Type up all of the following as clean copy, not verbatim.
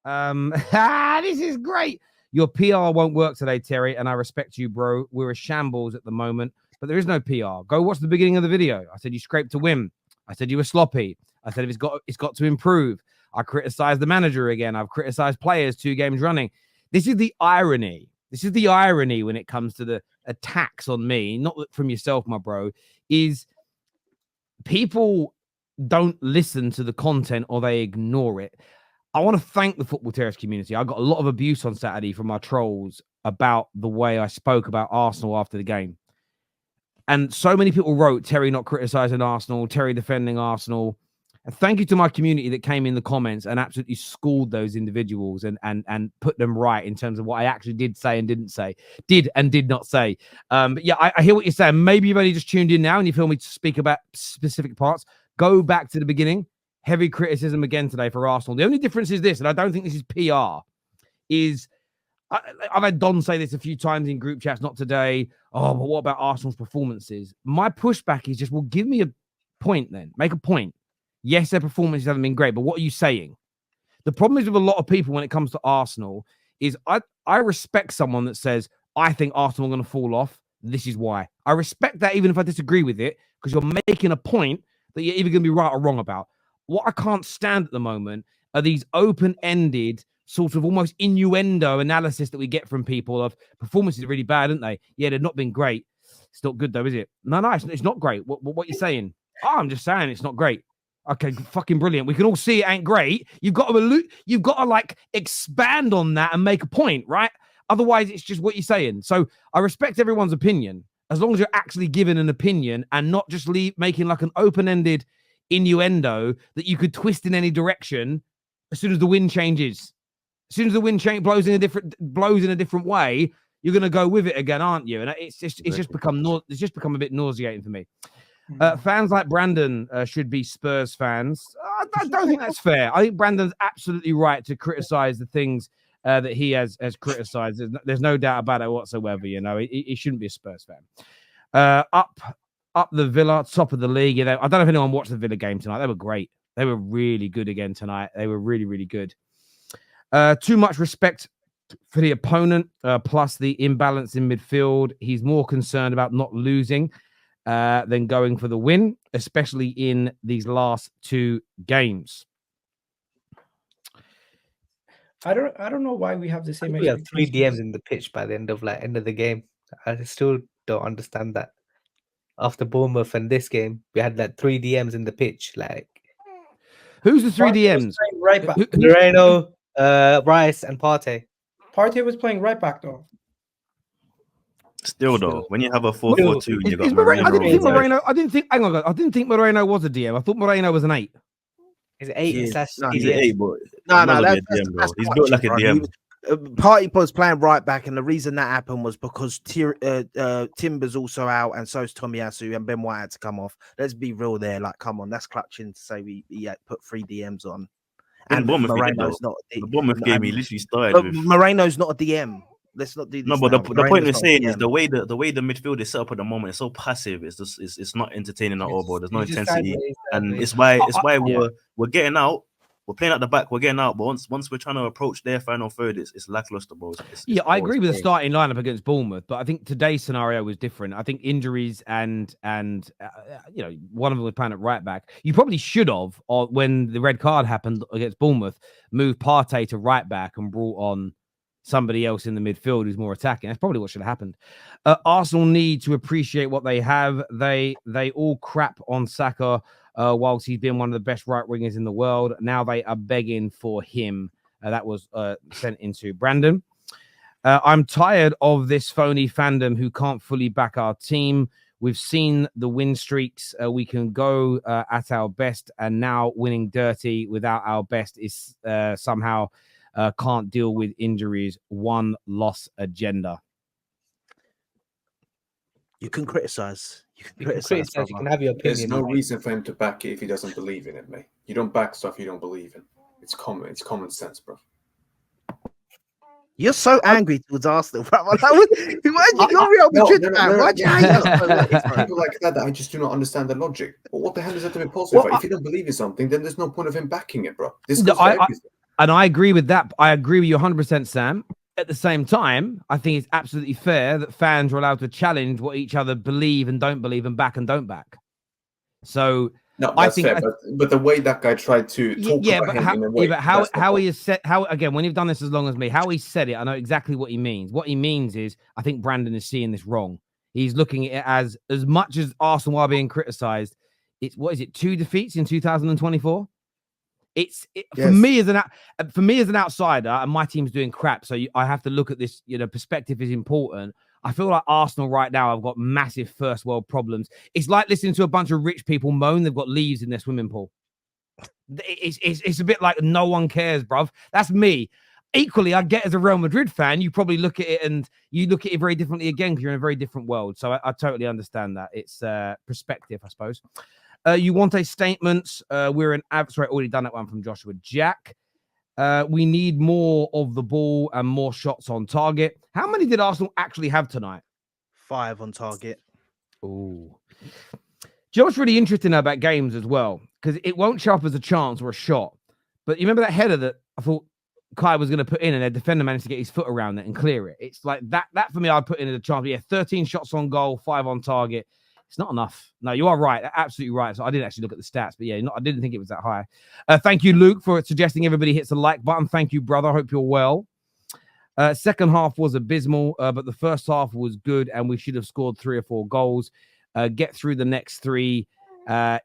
This is great. Your PR won't work today, Terry, and I respect you, bro. We're a shambles at the moment, but there is no PR. Go watch the beginning of the video. I said you scraped to win. I said you were sloppy. I said if it's got to improve. I criticized the manager again. I've criticized players 2 games running. This is the irony. This is the irony when it comes to the attacks on me, not from yourself, my bro, is people don't listen to the content or they ignore it. I want to thank the Football Terrace community. I got a lot of abuse on Saturday from my trolls about the way I spoke about Arsenal after the game. And so many people wrote, Terry not criticizing Arsenal, Terry defending Arsenal. And thank you to my community that came in the comments and absolutely schooled those individuals and put them right in terms of what I actually did say and didn't say, did and did not say. But yeah, I hear what you're saying. Maybe you've only just tuned in now and you feel me to speak about specific parts. Go back to the beginning. Heavy criticism again today for Arsenal. The only difference is this, and I don't think this is PR, is I've had Don say this a few times in group chats, not today. Oh, but what about Arsenal's performances? My pushback is just, well, give me a point then. Make a point. Yes, their performances haven't been great, but what are you saying? The problem is with a lot of people when it comes to Arsenal is I respect someone that says, I think Arsenal are going to fall off. This is why. I respect that even if I disagree with it, because you're making a point that you're either going to be right or wrong about. What I can't stand at the moment are these open-ended sort of almost innuendo analysis that we get from people of performances are really bad, aren't they? Yeah, they've not been great. It's not good though, is it? No, it's not great. What you're saying? Oh, I'm just saying it's not great. Okay, fucking brilliant. We can all see it ain't great. You've got to like expand on that and make a point, right? Otherwise, it's just what you're saying. So I respect everyone's opinion as long as you're actually giving an opinion and not just making like an open-ended innuendo that you could twist in any direction as soon as the wind changes. As soon as the wind blows in a different way, you're going to go with it again, aren't you? And it's just become a bit nauseating for me. Fans like Brandon should be Spurs fans. I don't think that's fair. I think Brandon's absolutely right to criticize the things that he has criticized. There's no doubt about it whatsoever. You know, he shouldn't be a Spurs fan. Up the Villa, top of the league. You know, I don't know if anyone watched the Villa game tonight. They were great. They were really good again tonight. They were really, really good. Too much respect for the opponent, plus the imbalance in midfield. He's more concerned about not losing than going for the win, especially in these last 2 games. I don't know why we have the same. We have 3 DMs in the pitch by the end of the game. I still don't understand that. After Bournemouth and this game, we had like 3 DMs in the pitch. Like, who's the 3 DMs? Right back. Moreno, Rice, and Partey. Partey was playing right back though. Still though, when you have a 4-4-2, you got Moreno. I didn't think Moreno was a DM. I thought Moreno was an 8. He's an 8. He's an 8, but that's he's built like a DM. Partey was playing right back, and the reason that happened was because Timber's also out, and so is Tomiyasu, and Ben White had to come off. Let's be real there. Like, come on, that's clutching to say he had put 3 DMs on. And Moreno's not the Bournemouth game. He literally started. Moreno's not a DM. Let's not do this. No, but the point we're saying is the way the midfield is set up at the moment is so passive. It's just it's not entertaining at all, bro. There's no intensity, and it's why we're getting out. We're playing at the back. We're getting out, but once we're trying to approach their final third, it's lackluster, bro. I agree with the starting lineup against Bournemouth, but I think today's scenario was different. I think injuries and you know, one of them was playing at right back. You probably should have, or when the red card happened against Bournemouth, moved Partey to right back and brought on somebody else in the midfield who's more attacking. That's probably what should have happened. Arsenal need to appreciate what they have. They all crap on Saka whilst he's been one of the best right wingers in the world. Now they are begging for him. That was sent into Brandon. I'm tired of this phony fandom who can't fully back our team. We've seen the win streaks. We can go at our best, and now winning dirty without our best is somehow can't deal with injuries. 1 loss agenda. You can criticize. You can have your opinion. There's no reason for him to back it if he doesn't believe in it, mate. You don't back stuff you don't believe in. It's common sense, bro. You're so angry towards Arsenal, bro. Why'd you go real Madrid, man? Why'd you hate us? People like that I just do not understand the logic. Well, what the hell is that to be positive? If you don't believe in something, then there's no point of him backing it, bro. This goes for everything. And I agree with that. I agree with you 100%, Sam. At the same time, I think it's absolutely fair that fans are allowed to challenge what each other believe and don't believe and back and don't back. So No, I that's think, fair. But the way that guy tried to talk yeah, about but him how, in a way, yeah, but that's the how point. he is said, how again, when you've done this as long as me, how he said it, I know exactly what he means. What he means is, I think Brandon is seeing this wrong. He's looking at it as much as Arsenal are being criticised. It's what is it? 2 defeats in 2024. Yes. For me as an outsider, and my team's doing crap, so I have to look at this. Perspective is important. I feel like Arsenal right now have got massive first world problems. It's like listening to a bunch of rich people moan they've got leaves in their swimming pool. It's a bit like no one cares, bruv. That's me. Equally, I get as a Real Madrid fan, you probably look at it and you look at it very differently again because you're in a very different world. So I totally understand that. It's perspective, I suppose. You want a statement? We're an sorry, already done that one from Joshua Jack. We need more of the ball and more shots on target. How many did Arsenal actually have tonight? 5 on target. Oh, do you know what's really interesting about games as well? Because it won't show up as a chance or a shot. But you remember that header that I thought Kai was going to put in, and their defender managed to get his foot around it and clear it. It's like that for me, I'd put in as a chance. But yeah, 13 shots on goal, 5 on target. It's not enough. No, you are right. Absolutely right. So I didn't actually look at the stats, but yeah, I didn't think it was that high. Thank you, Luke, for suggesting everybody hits the like button. Thank you, brother. I hope you're well. Second half was abysmal, but the first half was good, and we should have scored 3 or 4 goals. Get through the next 3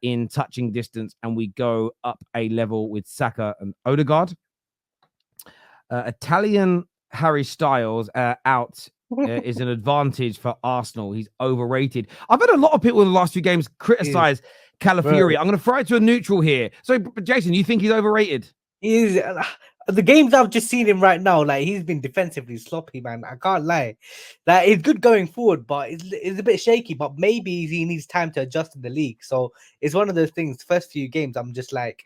in touching distance, and we go up a level with Saka and Odegaard. Italian Harry Styles out is an advantage for Arsenal. He's overrated. I've had a lot of people in the last few games criticize Calafiori. I'm going to throw it to a neutral here. So, Jason, you think he's overrated? He's the games I've just seen him right now, like he's been defensively sloppy, man. I can't lie. Like he's good going forward, but it's a bit shaky. But maybe he needs time to adjust in the league. So it's one of those things. First few games, I'm just like,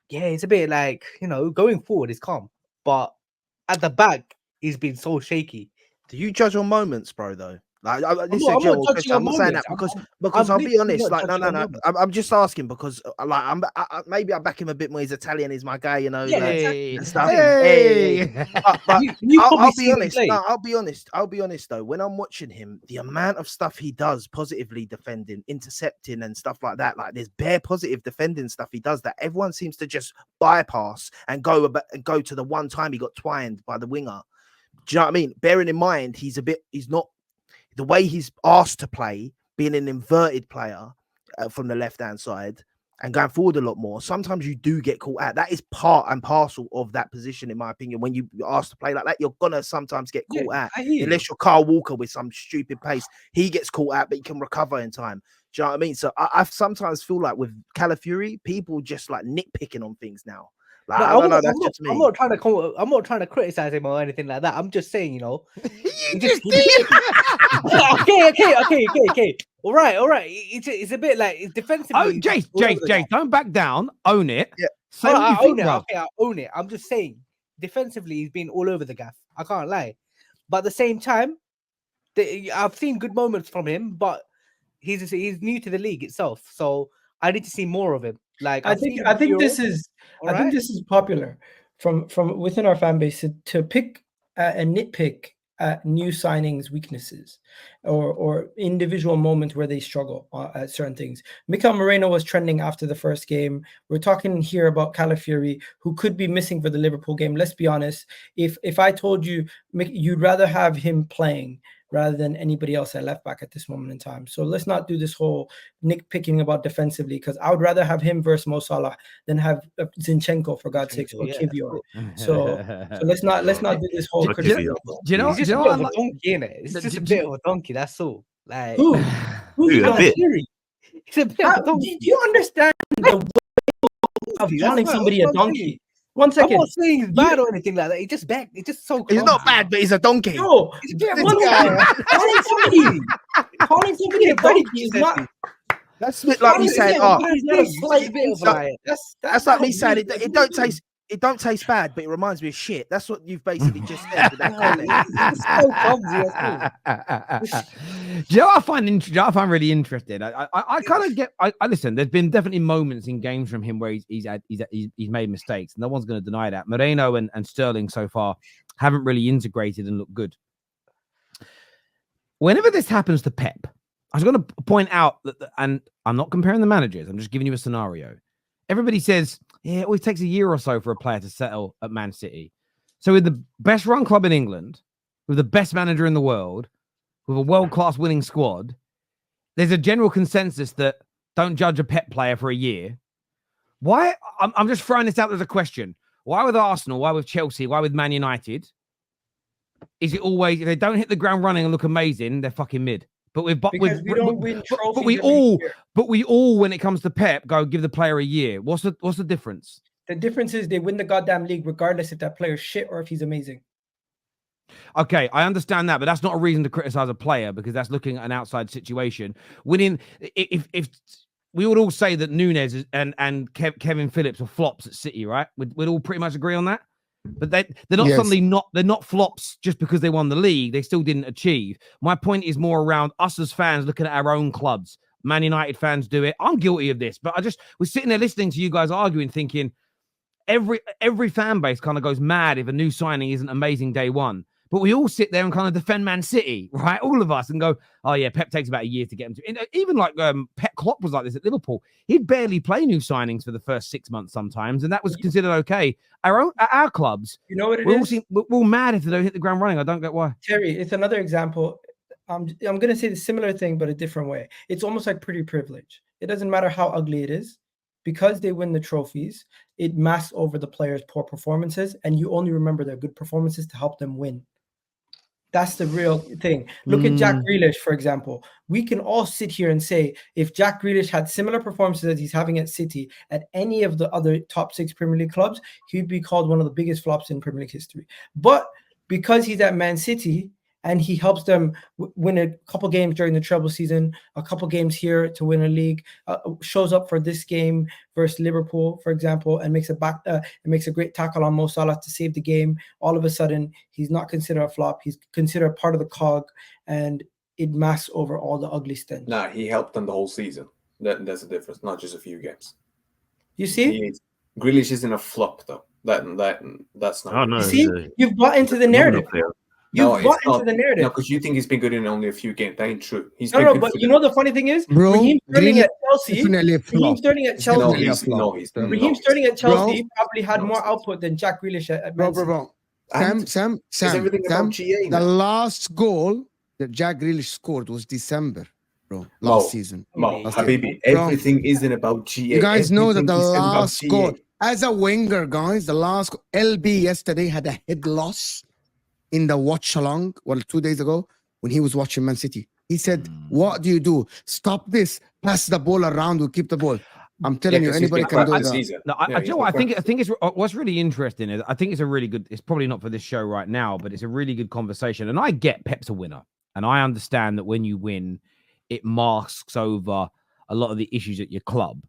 yeah, it's a bit like going forward is calm, but at the back he's been so shaky. Do you judge on moments, bro? Though, like, I'm not saying that because I'll be honest. Like, no. I'm just asking because, like, maybe I back him a bit more. He's Italian. He's my guy, Hey. and stuff. Hey. But I'll be honest. No, I'll be honest though. When I'm watching him, the amount of stuff he does, positively defending, intercepting, and stuff like that, like there's bare positive defending stuff he does that everyone seems to just bypass and go to the one time he got twined by the winger. Do you know what I mean? Bearing in mind, he's not the way he's asked to play, being an inverted player from the left-hand side and going forward a lot more. Sometimes you do get caught out. That is part and parcel of that position, in my opinion. When you're asked to play like that, you're gonna sometimes get caught out. Unless you're Carl Walker with some stupid pace, he gets caught out, but he can recover in time. Do you know what I mean? So I sometimes feel like with Calafiori, people just like nitpicking on things now. Like, I don't know, that's just me. I'm not trying to criticize him or anything like that. I'm just saying, You just did. okay. All right. It's a bit like it's defensively. Oh, Jace, don't back down. Own it. Yeah. Say what you think, bro. Okay, I own it. I'm just saying, defensively, he's been all over the gaff. I can't lie. But at the same time, I've seen good moments from him, but he's new to the league itself, so I need to see more of him. Like I think this is popular from within our fan base to pick and nitpick new signings' weaknesses or individual moments where they struggle at certain things. Mikel Moreno was trending after the first game. We're talking here about Calafiori, who could be missing for the Liverpool game. Let's be honest. If I told you you'd rather have him playing rather than anybody else at left back at this moment in time. So let's not do this whole nitpicking about defensively, because I would rather have him versus Mo Salah than have Zinchenko, for God's sake, or Kivior. So let's not do this whole criticism. Do you know a donkey, innit? It's just a bit of a donkey, that's all. Like who's a bit. It's a bit of a donkey. Do you understand the way of calling somebody a donkey? 1 second. I'm not saying he's bad or anything like that. He's just so clumsy. He's not bad, but he's a donkey. No, He's a bit of a calling somebody a donkey is not. That's a bit like me saying, that's like me saying it don't taste bad, but it reminds me of shit. That's what you've basically just said with that comment. It's so clumsy. you know what I find really interesting? I kind of get. I listen. There's been definitely moments in games from him where he's made mistakes. No one's going to deny that. Moreno and Sterling so far haven't really integrated and looked good. Whenever this happens to Pep, I was going to point out that, and I'm not comparing the managers. I'm just giving you a scenario. Everybody says, yeah, it always takes a year or so for a player to settle at Man City. So with the best run club in England, with the best manager in the world, with a world-class winning squad, there's a general consensus that don't judge a Pep player for a year. Why? I'm just throwing this out as a question. Why with Arsenal? Why with Chelsea? Why with Man United? Is it always, if they don't hit the ground running and look amazing, they're fucking mid? But we don't win trophies. But we all, when it comes to Pep, go give the player a year. What's the difference? The difference is they win the goddamn league regardless if that player's shit or if he's amazing. Okay, I understand that, but that's not a reason to criticize a player because that's looking at an outside situation. Winning, if we would all say that Nunes and Kevin Phillips are flops at City, right? We'd all pretty much agree on that. But they're not suddenly they're not flops just because they won the league. They still didn't achieve. My point is more around us as fans looking at our own clubs. Man United fans do it. I'm guilty of this, but we're sitting there listening to you guys arguing, thinking every fan base kind of goes mad if a new signing isn't amazing day one. But we all sit there and kind of defend Man City, right? All of us, and go, oh yeah, Pep takes about a year to get him to. Even like Pep Klopp was like this at Liverpool. He'd barely play new signings for the first 6 months sometimes, and that was considered okay. Our clubs, you know what it is? We're all mad if they don't hit the ground running. I don't get why. Terry, it's another example. I'm going to say the similar thing, but a different way. It's almost like pretty privilege. It doesn't matter how ugly it is. Because they win the trophies, it masks over the players' poor performances, and you only remember their good performances to help them win. That's the real thing. Look at Jack Grealish, for example. We can all sit here and say if Jack Grealish had similar performances as he's having at City at any of the other top 6 Premier League clubs, he'd be called one of the biggest flops in Premier League history. But because he's at Man City and he helps them win a couple games during the treble season, a couple games here to win a league, shows up for this game versus Liverpool, for example, and makes a great tackle on Mo Salah to save the game. All of a sudden, he's not considered a flop. He's considered part of the cog, and it masks over all the ugly stench. Nah, he helped them the whole season. That's the difference, not just a few games. You see? Grealish isn't a flop, though. That's not. Oh, no, you see? You've bought into the narrative. You've bought into the narrative. No, because you think he's been good in only a few games. That ain't true. But you know the funny thing is, Raheem Sterling at Chelsea. Raheem Sterling at Chelsea probably had more output than Jack Grealish at Man City. Bro. Sam. The last goal that Jack Grealish scored was December, bro. Last season. Habibi, everything isn't about GA. You guys know that the last goal, as a winger, guys, the last LB yesterday had a head loss in the watch along, 2 days ago, when he was watching Man City. He said, what do you do? Stop this, pass the ball around, we'll keep the ball. I'm telling you, anybody can do that. No, you know what? I think it's what's really interesting is I think it's a really good, it's probably not for this show right now, but it's a really good conversation. And I get Pep's a winner. And I understand that when you win, it masks over a lot of the issues at your club.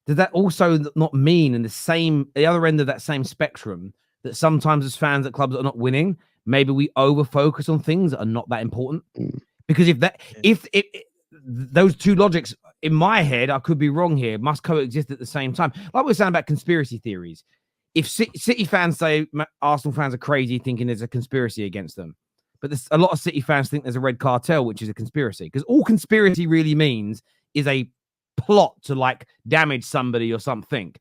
Does that also not mean in the other end of that same spectrum that sometimes as fans at clubs that are not winning, maybe we over focus on things that are not that important? Because if those two logics in my head, I could be wrong here, must coexist at the same time. Like we were saying about conspiracy theories. If City fans say Arsenal fans are crazy thinking there's a conspiracy against them, but a lot of City fans think there's a red cartel, which is a conspiracy. Because all conspiracy really means is a plot to like damage somebody or something.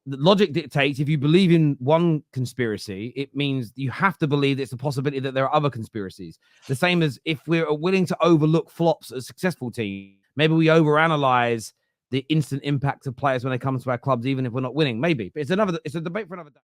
The logic dictates if you believe in one conspiracy, it means you have to believe it's a possibility that there are other conspiracies. The same as if we're willing to overlook flops as successful teams, maybe we overanalyze the instant impact of players when they come to our clubs, even if we're not winning. Maybe, but it's a debate for another day.